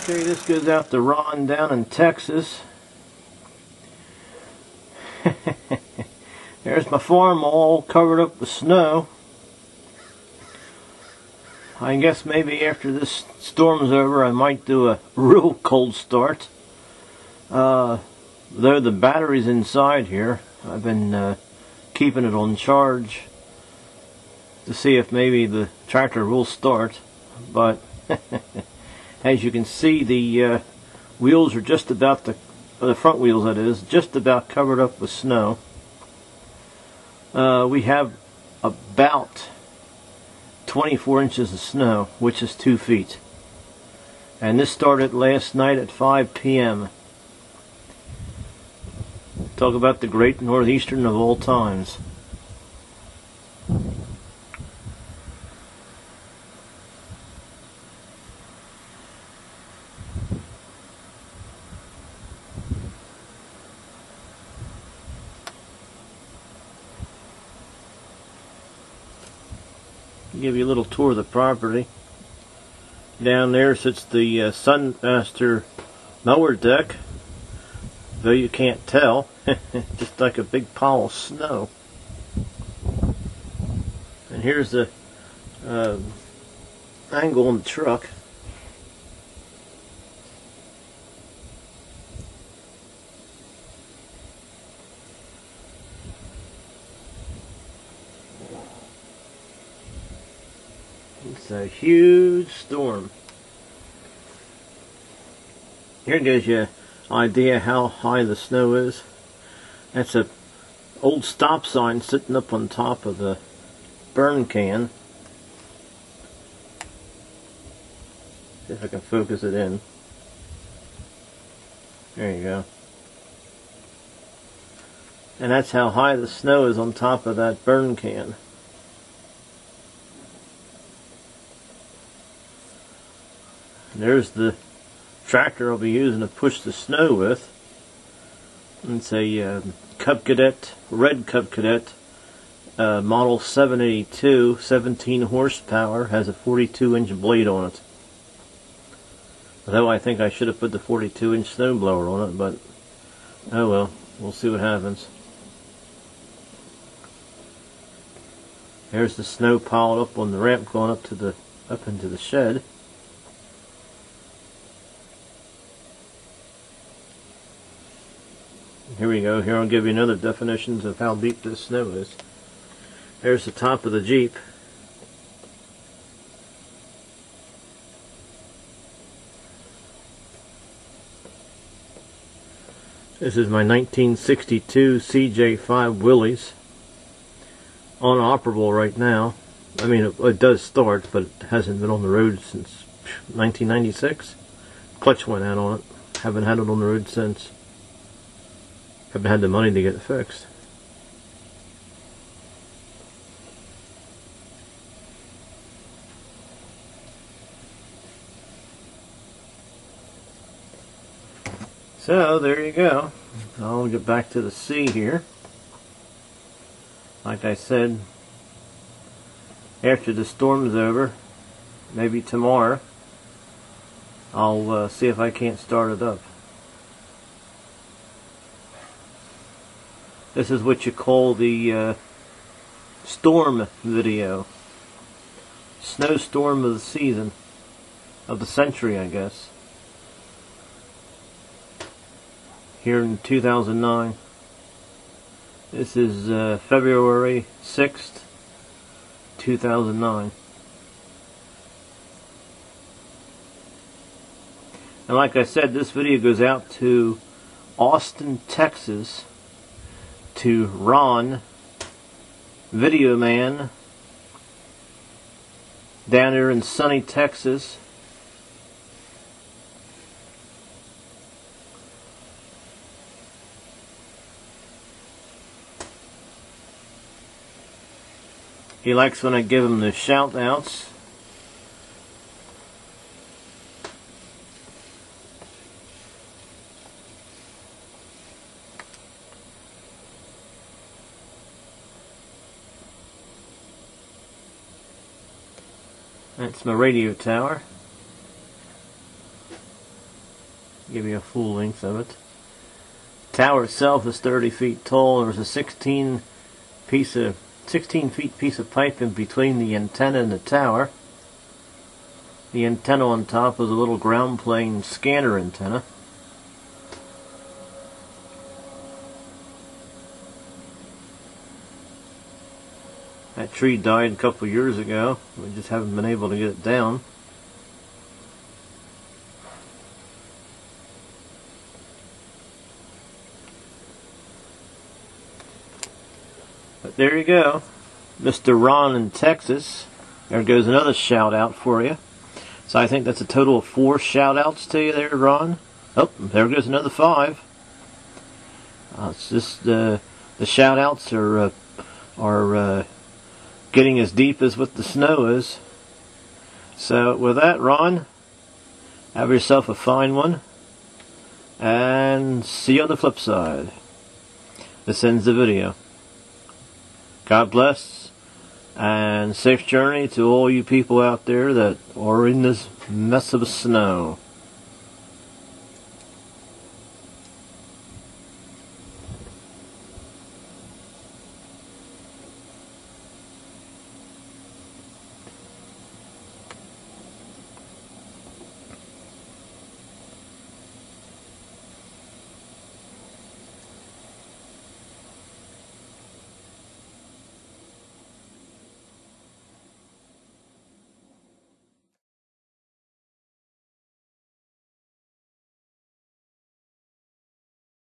Okay, this goes out to Ron down in Texas. There's my farm all covered up with snow. I guess maybe after this storm's over I might do a real cold start. Though the battery's inside here, I've been keeping it on charge to see if maybe the tractor will start, but as you can see, the wheels are just about the front wheels, that is, just about covered up with snow. We have about 24 inches of snow, which is 2 feet. And this started last night at 5 p.m. Talk about the great northeastern of all times. Give you a little tour of the property. Down there sits the Sunmaster mower deck, though you can't tell, just like a big pile of snow. And here's the angle on the truck. It's a huge storm. Here gives you an idea how high the snow is. That's an old stop sign sitting up on top of the burn can. See if I can focus it in. There you go. And that's how high the snow is on top of that burn can. There's the tractor I'll be using to push the snow with. It's a Cub Cadet, red Cub Cadet, model 782, 17 horsepower, has a 42-inch blade on it. Though I think I should have put the 42-inch snowblower on it, but oh well, we'll see what happens. There's the snow piled up on the ramp going up into the shed. Here we go. Here I'll give you another definitions of how deep this snow is. There's the top of the Jeep. This is my 1962 CJ5 Willys. Unoperable right now. I mean, it does start, but it hasn't been on the road since 1996. Clutch went out on it. Haven't had it on the road since. Haven't had the money to get it fixed. So there you go. I'll get back to the sea here. Like I said, after the storm's over, maybe tomorrow, I'll see if I can't start it up. This is what you call the storm video. Snowstorm of the season. Of the century, I guess. Here in 2009. This is February 6th, 2009. And like I said, this video goes out to Austin, Texas, to Ron, Video Man, down there in sunny Texas. He likes when I give him the shout outs. That's my radio tower. give you a full length of it. The tower itself is 30 feet tall. There's a 16 feet piece of pipe in between the antenna and the tower. The antenna on top is a little ground plane scanner antenna. That tree died a couple years ago. We just haven't been able to get it down. But there you go. Mr. Ron in Texas. There goes another shout out for you. So I think that's a total of 4 shout outs to you there, Ron. Oh, there goes another 5. It's just the shout outs are getting as deep as what the snow is. So with that, Ron, have yourself a fine one, and see you on the flip side. This ends the video. God bless, and safe journey to all you people out there that are in this mess of snow.